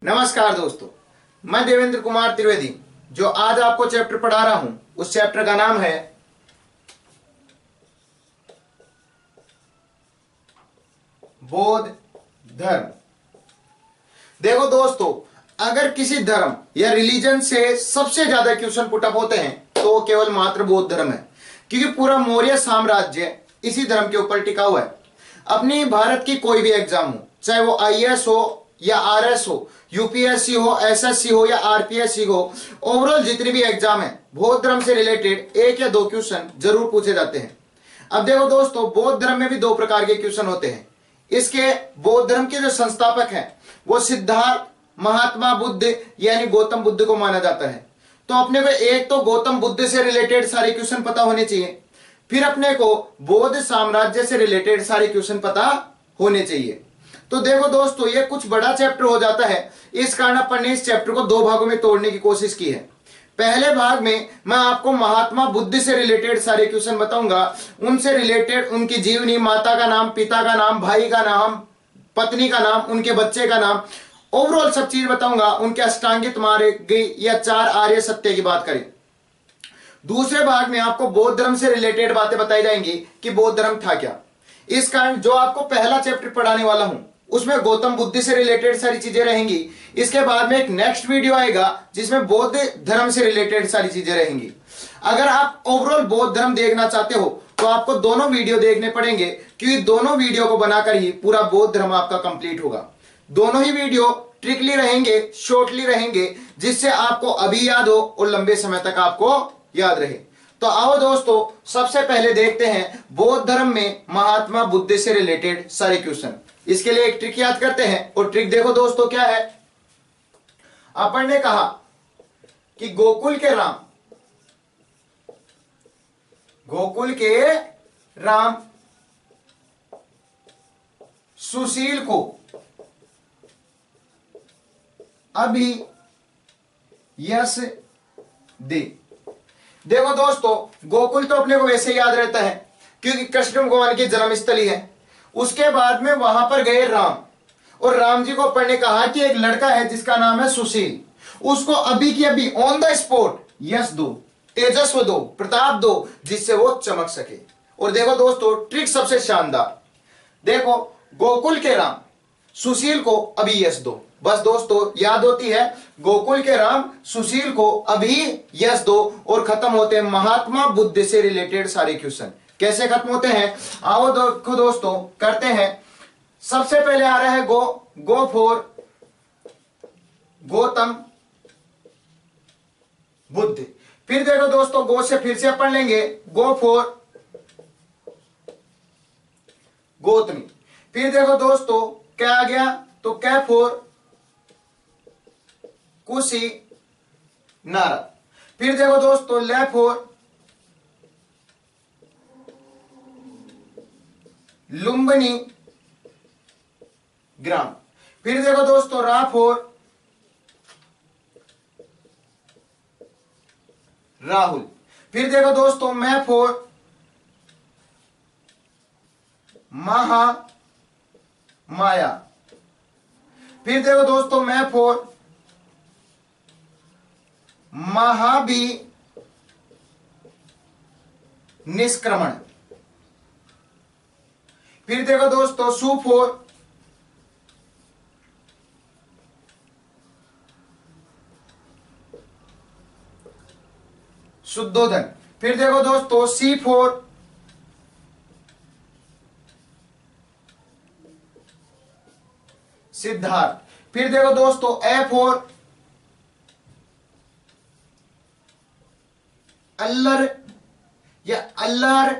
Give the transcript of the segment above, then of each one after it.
नमस्कार दोस्तों, मैं देवेंद्र कुमार त्रिवेदी जो आज आपको चैप्टर पढ़ा रहा हूं उस चैप्टर का नाम है बौद्ध धर्म। देखो दोस्तों, अगर किसी धर्म या रिलीजन से सबसे ज्यादा क्वेश्चन पुटअप होते हैं तो वो केवल मात्र बौद्ध धर्म है, क्योंकि पूरा मौर्य साम्राज्य इसी धर्म के ऊपर टिका हुआ है। अपनी भारत की कोई भी एग्जाम हो, चाहे वो आईएएस हो या आरएस हो, यूपीएससी हो, एसएससी हो या आरपीएससी हो, ओवरऑल जितनी भी एग्जाम है बौद्ध धर्म से रिलेटेड एक या दो क्वेश्चन जरूर पूछे जाते हैं। अब देखो दोस्तों, बौद्ध धर्म में भी दो प्रकार के क्वेश्चन होते हैं। इसके बौद्ध धर्म के जो संस्थापक हैं वो सिद्धार्थ महात्मा बुद्ध यानी गौतम बुद्ध को माना जाता है। तो अपने को एक तो गौतम बुद्ध से रिलेटेड सारे क्वेश्चन पता होने चाहिए, फिर अपने को बौद्ध साम्राज्य से रिलेटेड सारे क्वेश्चन पता होने चाहिए। तो देखो दोस्तों, ये कुछ बड़ा चैप्टर हो जाता है, इस कारण अपन ने इस चैप्टर को दो भागों में तोड़ने की कोशिश की है। पहले भाग में मैं आपको महात्मा बुद्ध से रिलेटेड सारे क्वेश्चन बताऊंगा, उनसे रिलेटेड उनकी जीवनी, माता का नाम, पिता का नाम, भाई का नाम, पत्नी का नाम, उनके बच्चे का नाम, ओवरऑल सब चीज बताऊंगा। उनके अष्टांगिक मार्ग या 4 आर्य सत्य की बात करें। दूसरे भाग में आपको बौद्ध धर्म से रिलेटेड बातें बताई जाएंगी कि बौद्ध धर्म था क्या। इस कारण जो आपको पहला चैप्टर पढ़ाने वाला हूं उसमें गौतम बुद्ध से रिलेटेड सारी चीजें रहेंगी। इसके बाद में एक नेक्स्ट वीडियो आएगा जिसमें बौद्ध धर्म से रिलेटेड सारी चीजें रहेंगी। अगर आप ओवरऑल बौद्ध धर्म देखना चाहते हो तो आपको दोनों वीडियो देखने पड़ेंगे, क्योंकि दोनों वीडियो को बनाकर ही पूरा बौद्ध धर्म आपका कंप्लीट होगा। दोनों ही वीडियो ट्रिकली रहेंगे, शॉर्टली रहेंगे, जिससे आपको अभी याद हो और लंबे समय तक आपको याद रहे। तो आओ दोस्तों, सबसे पहले देखते हैं बौद्ध धर्म में महात्मा बुद्ध से रिलेटेड सारे क्वेश्चन। इसके लिए एक ट्रिक याद करते हैं, और ट्रिक देखो दोस्तों क्या है। अपन ने कहा कि गोकुल के राम सुशील को अभी यश दे। देखो दोस्तों, गोकुल तो अपने को वैसे याद रहता है क्योंकि कृष्ण भगवान की जन्मस्थली है। उसके बाद में वहां पर गए राम, और राम जी को अपन ने कहा कि एक लड़का है जिसका नाम है सुशील, उसको अभी की अभी ऑन द स्पॉट यश दो, तेजस्व दो, प्रताप दो, जिससे वो चमक सके। और देखो दोस्तों, ट्रिक सबसे शानदार। देखो, गोकुल के राम सुशील को अभी यश दो। बस दोस्तों याद होती है, गोकुल के राम सुशील को अभी यश दो, और खत्म होते हैं महात्मा बुद्ध से रिलेटेड सारे क्वेश्चन। कैसे खत्म होते हैं, आओ देखो दोस्तों करते हैं। सबसे पहले आ रहा है गो फॉर गौतम बुद्ध। फिर देखो दोस्तों, गो से फिर से अपन लेंगे गो फॉर गौतमी। फिर देखो दोस्तों क्या आ गया, तो कै फॉर कुशी नारा। फिर देखो दोस्तों ले फॉर लुम्बिनी ग्राम। फिर देखो दोस्तों रा फॉर राहुल। फिर देखो दोस्तों मैं फॉर महा माया। फिर देखो दोस्तों मैं फॉर महाभी निष्क्रमण। फिर देखो दोस्तों सु फॉर शुद्धोधन। फिर देखो दोस्तों सी फॉर सिद्धार्थ। फिर देखो दोस्तों ए फॉर अल्लर या अल्लार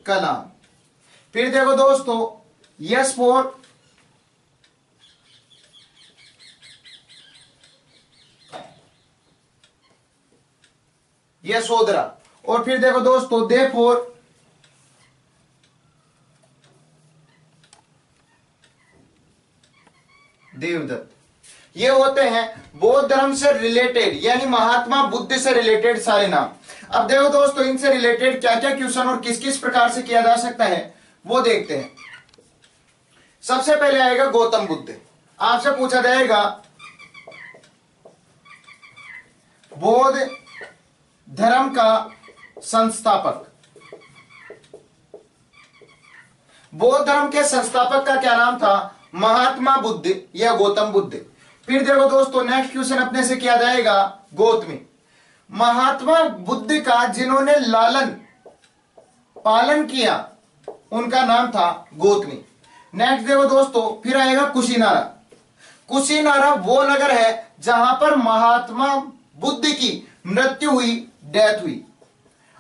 कलाम। फिर देखो दोस्तों यस फॉर यशोधरा। और फिर देखो दोस्तों दे फॉर देवदत्त। ये होते हैं बौद्ध धर्म से रिलेटेड यानी महात्मा बुद्ध से रिलेटेड सारे नाम। अब देखो दोस्तों, इनसे रिलेटेड क्या क्या क्वेश्चन और किस किस प्रकार से किया जा सकता है वो देखते हैं। सबसे पहले आएगा गौतम बुद्ध। आपसे पूछा जाएगा बौद्ध धर्म का संस्थापक। बौद्ध धर्म के संस्थापक का क्या नाम था? महात्मा बुद्ध या गौतम बुद्ध। फिर देखो दोस्तों नेक्स्ट क्वेश्चन अपने से किया जाएगा गौतमी। महात्मा बुद्ध का जिन्होंने लालन पालन किया उनका नाम था गौतमी। नेक्स्ट देखो दोस्तों फिर आएगा कुशीनारा। कुशीनारा वो नगर है जहां पर महात्मा बुद्ध की मृत्यु हुई, डेथ हुई।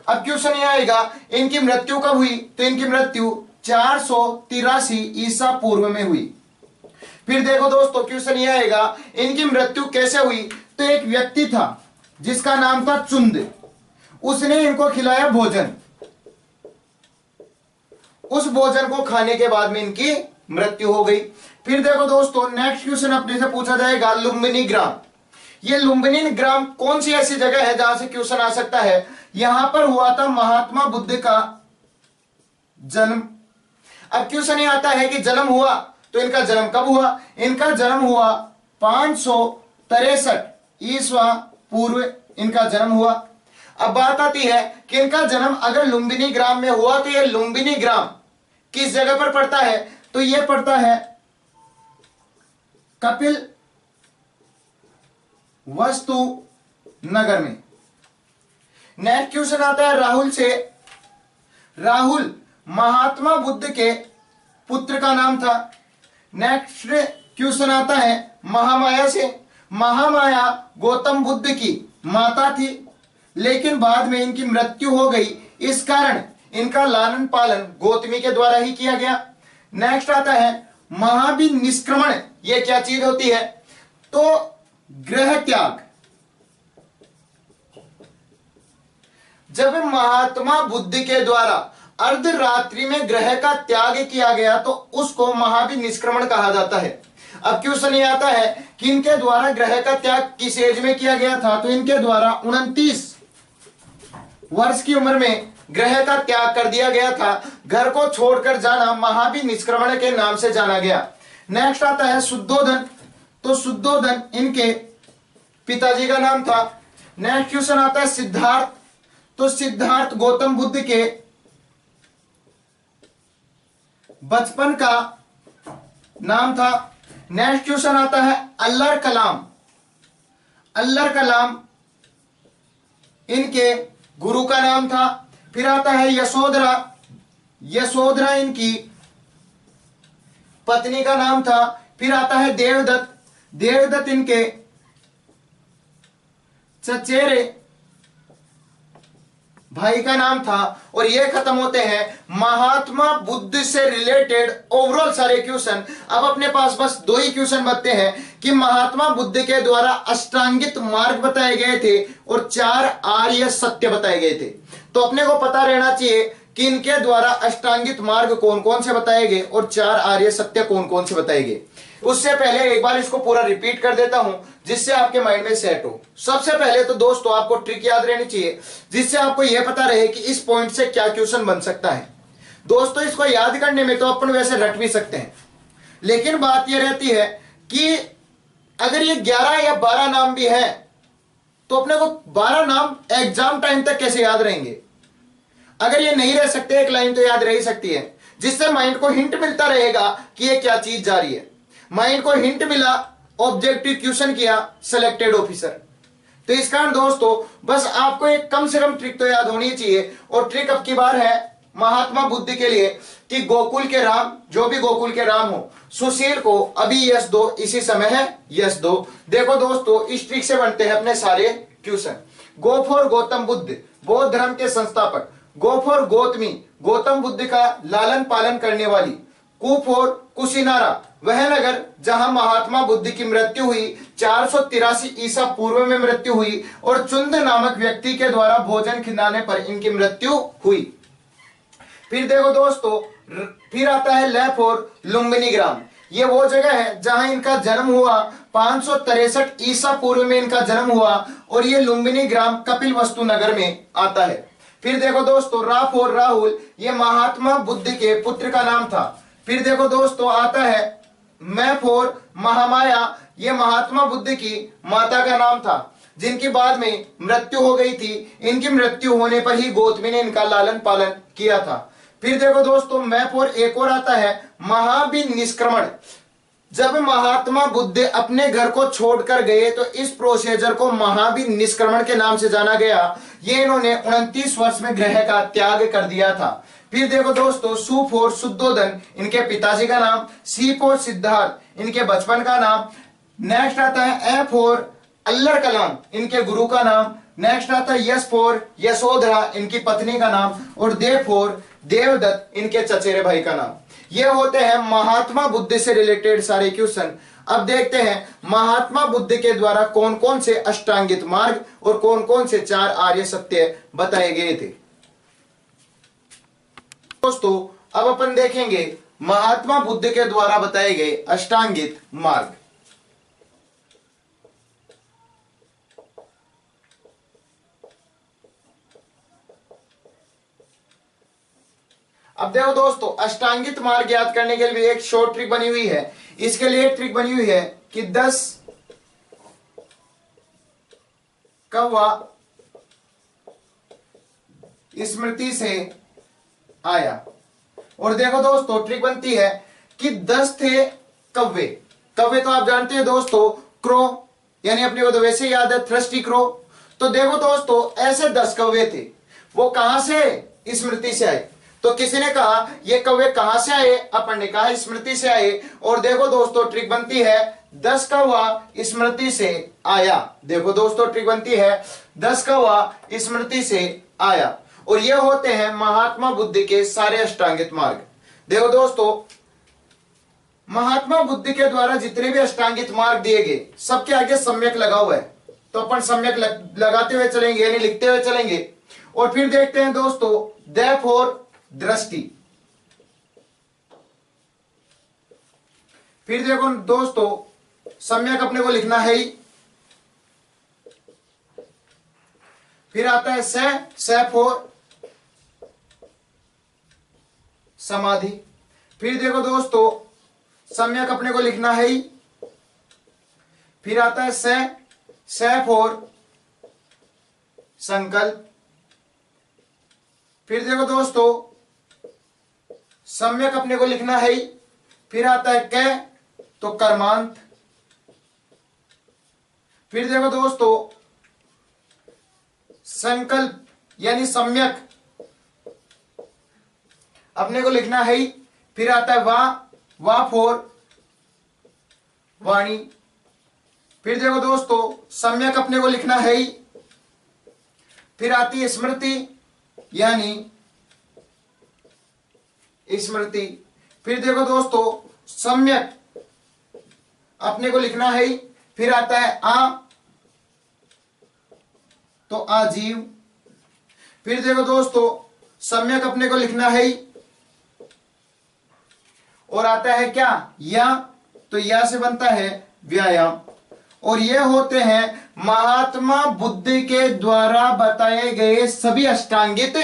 अब क्वेश्चन ये आएगा इनकी मृत्यु कब हुई? तो इनकी मृत्यु 483 ईसा पूर्व में हुई। फिर देखो दोस्तों क्वेश्चन ये आएगा इनकी मृत्यु कैसे हुई? तो एक व्यक्ति था जिसका नाम था चुंद, उसने इनको खिलाया भोजन, उस भोजन को खाने के बाद में इनकी मृत्यु हो गई। फिर देखो दोस्तों नेक्स्ट क्वेश्चन अपने से पूछा जाएगा लुम्बिनी ग्राम। ये लुम्बिनी ग्राम कौन सी ऐसी जगह है जहां से क्वेश्चन आ सकता है? यहां पर हुआ था महात्मा बुद्ध का जन्म। अब क्वेश्चन ये आता है कि जन्म हुआ तो इनका जन्म कब हुआ? इनका जन्म हुआ 563 ईसा पूर्व इनका जन्म हुआ। अब बात आती है कि इनका जन्म अगर लुम्बिनी ग्राम में हुआ तो यह लुम्बिनी ग्राम किस जगह पर पड़ता है? तो यह पड़ता है कपिल वस्तु नगर में। नेक्स्ट क्वेश्चन आता है राहुल से। राहुल महात्मा बुद्ध के पुत्र का नाम था। नेक्स्ट क्वेश्चन आता है महामाया से। महामाया गौतम बुद्ध की माता थी, लेकिन बाद में इनकी मृत्यु हो गई, इस कारण इनका लालन पालन गौतमी के द्वारा ही किया गया। नेक्स्ट आता है महाभिनिष्क्रमण। यह क्या चीज होती है? तो ग्रह त्याग। जब महात्मा बुद्ध के द्वारा अर्धरात्रि में ग्रह का त्याग किया गया तो उसको महाभिनिष्क्रमण कहा जाता है। अब क्वेश्चन ये आता है कि इनके द्वारा ग्रह का त्याग किस एज में किया गया था? तो इनके द्वारा 29 वर्ष की उम्र में ग्रह का त्याग कर दिया गया था। घर को छोड़कर जाना महाभिनिष्क्रमण के नाम से जाना गया। नेक्स्ट आता है शुद्धोधन। तो शुद्धोधन इनके पिताजी का नाम था। नेक्स्ट क्वेश्चन आता है सिद्धार्थ। तो सिद्धार्थ गौतम बुद्ध के बचपन का नाम था। नेक्स्ट क्वेश्चन आता है अल्लाह कलाम। अल्लाह कलाम इनके गुरु का नाम था। फिर आता है यशोधरा। यशोधरा इनकी पत्नी का नाम था। फिर आता है देवदत्त। देवदत्त इनके चचेरे भाई का नाम था। और ये खत्म होते हैं महात्मा बुद्ध से रिलेटेड ओवरऑल सारे क्वेश्चन। अब अपने पास बस 2 ही क्वेश्चन बचते हैं कि महात्मा बुद्ध के द्वारा अष्टांगित मार्ग बताए गए थे और 4 आर्य सत्य बताए गए थे। तो अपने को पता रहना चाहिए कि इनके द्वारा अष्टांगित मार्ग कौन कौन से बताए गए और 4 आर्य सत्य कौन कौन से बताए गए। उससे पहले एक बार इसको पूरा रिपीट कर देता हूं जिससे आपके माइंड में सेट हो। सबसे पहले तो दोस्तों आपको ट्रिक याद रहनी चाहिए जिससे आपको यह पता रहे कि इस पॉइंट से क्या क्वेश्चन बन सकता है। दोस्तों इसको याद करने में तो अपन वैसे रट भी सकते हैं, लेकिन बात यह रहती है कि अगर ये 11 या 12 नाम भी है तो अपने को 12 नाम एग्जाम टाइम तक कैसे याद रहेंगे? अगर ये नहीं रह सकते, एक लाइन तो याद रह ही सकती है जिससे माइंड को हिंट मिलता रहेगा कि ये क्या चीज जा रही है। माइंड को हिंट मिला, ऑब्जेक्टिव क्वेश्चन किया, सिलेक्टेड ऑफिसर। तो इस कारण दोस्तों बस आपको एक कम से कम ट्रिक तो याद होनी चाहिए। और ट्रिक अब की बार है महात्मा बुद्ध के लिए कि गोकुल के राम, जो भी गोकुल के राम हो, सुशील को अभी यश दो, इसी समय है यश दो। देखो दोस्तों इस ट्रिक से बनते हैं अपने सारे question. Go for Gautam Buddha, बौद्ध धर्म के संस्थापक। गो फॉर गौतमी, गौतम बुद्ध का लालन पालन करने वाली। कू फॉर कुशीनारा, वह नगर जहां महात्मा बुद्ध की मृत्यु हुई, 483 ईसा पूर्व में मृत्यु हुई। और चुंद नामक व्यक्ति के द्वारा भोजन खिलाने पर इनकी मृत्यु हुई। फिर देखो दोस्तों फिर आता है ले फॉर लुम्बिनी ग्राम। ये वो जगह है जहां इनका जन्म हुआ, 563 ईसा पूर्व में इनका जन्म हुआ। और ये लुम्बिनी ग्राम कपिल वस्तु नगर में आता है। फिर देखो दोस्तों रा फॉर राहुल, ये महात्मा बुद्ध के पुत्र का नाम था। फिर देखो दोस्तों आता है मैं फोर महामाया, ये महात्मा बुद्ध की माता का नाम था, जिनकी बाद में मृत्यु हो गई थी। इनकी मृत्यु होने पर ही गौतमी ने इनका लालन पालन किया था। फिर देखो दोस्तों, मैं फोर एक और आता है महाविनिष्क्रमण। जब महात्मा बुद्ध अपने घर को छोड़कर गए तो इस प्रोसीजर को महाविनिष्क्रमण के नाम से जाना गया। ये इन्होंने 29 वर्ष में ग्रह का त्याग कर दिया था। फिर देखो दोस्तों, सु फोर शुद्धोधन, इनके पिताजी का नाम। सी फोर सिद्धार्थ, इनके बचपन का नाम। नेक्स्ट आता है ए फोर अल्लर कलाम, इनके गुरु का नाम। नेक्स्ट आता है यस फोर यशोधरा, इनकी पत्नी का नाम। और देव फोर देवदत्त, इनके चचेरे भाई का नाम। ये होते हैं महात्मा बुद्ध से रिलेटेड सारे क्वेश्चन। अब देखते हैं महात्मा बुद्ध के द्वारा कौन कौन से अष्टांगित मार्ग और कौन कौन से 4 आर्य सत्य बताए गए थे। दोस्तों, अब अपन देखेंगे महात्मा बुद्ध के द्वारा बताए गए अष्टांगित मार्ग। अब देखो दोस्तों, अष्टांगित मार्ग याद करने के लिए एक शॉर्ट ट्रिक बनी हुई है। इसके लिए एक ट्रिक बनी हुई है कि 10 कौवा स्मृति से आया। और देखो दोस्तों, ट्रिक बनती है कि 10 थे कौवे। कौवे तो आप जानते हैं दोस्तों, क्रो, यानी अपने को तो वैसे याद है थ्रस्टी क्रो। तो देखो दोस्तों, ऐसे 10 कौवे थे। वो कहां से स्मृति से आए? तो किसी ने कहा ये कौवे कहां से आए? अपन ने कहा स्मृति से आए। और देखो दोस्तों, ट्रिक बनती है 10 कौवा स्मृति से आया। देखो दोस्तों, ट्रिक बनती है 10 कौवा स्मृति से आया। और ये होते हैं महात्मा बुद्ध के सारे अष्टांगित मार्ग। देखो दोस्तों, महात्मा बुद्ध के द्वारा जितने भी अष्टांगित मार्ग दिए गए, सबके आगे सम्यक लगा हुआ है। तो अपन सम्यक लगाते हुए चलेंगे, यानी लिखते हुए चलेंगे। और फिर देखते हैं दोस्तों, देयरफॉर दृष्टि। फिर देखो दोस्तों, सम्यक अपने को लिखना है ही। फिर आता है से फोर समाधि। फिर देखो दोस्तों, सम्यक अपने को लिखना है ही। फिर आता है से फोर संकल्प। फिर देखो दोस्तों, सम्यक अपने को लिखना है ही। फिर आता है कै, तो कर्मांत। फिर देखो दोस्तों, संकल्प यानी सम्यक अपने को लिखना है ही। फिर आता है वा फोर वाणी। फिर देखो दोस्तों, सम्यक अपने को लिखना है ही। फिर आती है स्मृति यानी स्मृति। फिर देखो दोस्तों, सम्यक अपने को लिखना है ही। फिर आता है तो आजीव। फिर देखो दोस्तों, सम्यक अपने को लिखना है ही। और आता है क्या? या, तो या से बनता है व्यायाम। और ये होते हैं महात्मा बुद्ध के द्वारा बताए गए सभी अष्टांगित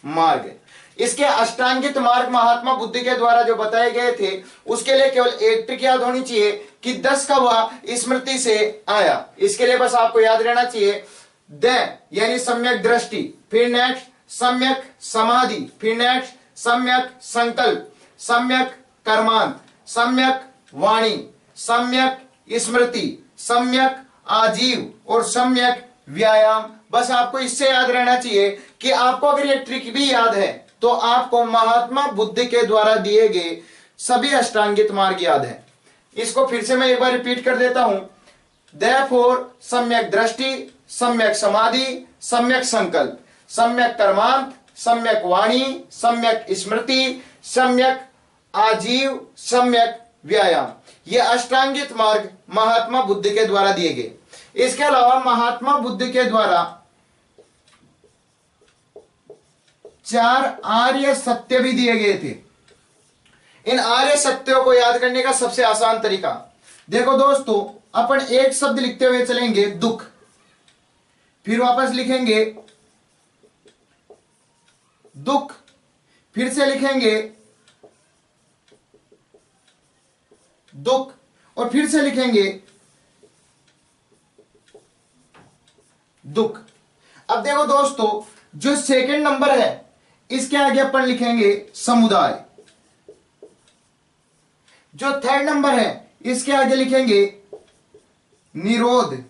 मार्ग। इसके अष्टांगित मार्ग महात्मा बुद्ध के द्वारा जो बताए गए थे, उसके लिए केवल एक ट्रिक याद होनी चाहिए कि 10 कौवा स्मृति से आया। इसके लिए बस आपको याद रहना चाहिए द यानी सम्यक दृष्टि। फिर नेक्स्ट सम्यक समाधि। फिर नेक्स्ट सम्यक संकल्प, सम्यक कर्मांत, सम्यक वाणी, सम्यक स्मृति, सम्यक आजीव और सम्यक व्यायाम। बस आपको इससे याद रहना चाहिए कि आपको अगर ये ट्रिक भी याद है तो आपको महात्मा बुद्ध के द्वारा दिए गए सभी अष्टांगित मार्ग याद है। इसको फिर से मैं एक बार रिपीट कर देता हूं। देयरफॉर सम्यक दृष्टि, सम्यक समाधि, सम्यक संकल्प, सम्यक कर्मांत, सम्यक वाणी, सम्यक स्मृति, सम्यक आजीव, सम्यक व्यायाम। ये अष्टांगित मार्ग महात्मा बुद्ध के द्वारा दिए गए। इसके अलावा महात्मा बुद्ध के द्वारा 4 आर्य सत्य भी दिए गए थे। इन आर्य सत्यों को याद करने का सबसे आसान तरीका, देखो दोस्तों, अपन एक शब्द लिखते हुए चलेंगे दुख, फिर वापस लिखेंगे दुख, फिर से लिखेंगे दुख, और फिर से लिखेंगे दुख। अब देखो दोस्तों, जो सेकंड नंबर है इसके आगे अपन लिखेंगे समुदाय। जो थर्ड नंबर है इसके आगे लिखेंगे निरोध।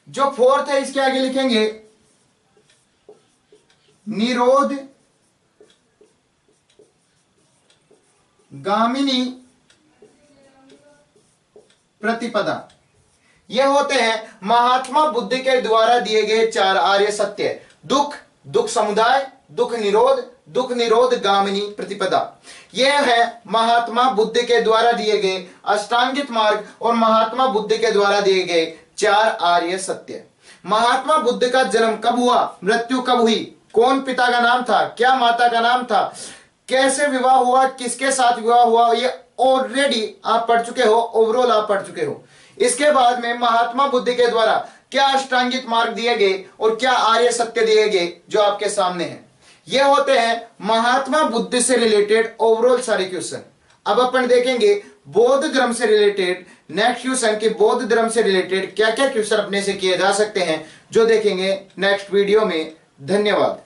जो फोर्थ है इसके आगे लिखेंगे निरोध गामिनी प्रतिपदा। ये होते हैं महात्मा बुद्ध के द्वारा दिए गए 4 आर्य सत्य। दुख, दुख समुदाय, दुख निरोध गामिनी प्रतिपदा। यह है महात्मा बुद्ध के द्वारा दिए गए अष्टांगिक मार्ग और महात्मा बुद्ध के द्वारा दिए गए 4 आर्य सत्य। महात्मा बुद्ध का जन्म कब हुआ, मृत्यु कब हुई, कौन पिता का नाम था, क्या माता का नाम था, कैसे विवाह हुआ, किसके साथ विवाह हुआ, ये ऑलरेडी आप पढ़ चुके हो, ओवरऑल आप पढ़ चुके हो। इसके बाद में महात्मा बुद्ध के द्वारा क्या अष्टांगिक मार्ग दिए गए और क्या आर्य सत्य दिए गए जो आपके सामने हैं। ये होते हैं महात्मा बुद्ध से रिलेटेड ओवरऑल सारे क्वेश्चन। अब अपन देखेंगे बौद्ध धर्म से रिलेटेड नेक्स्ट क्वेश्चन कि बौद्ध धर्म से रिलेटेड क्या क्या क्वेश्चन अपने से किए जा सकते हैं, जो देखेंगे नेक्स्ट वीडियो में। धन्यवाद।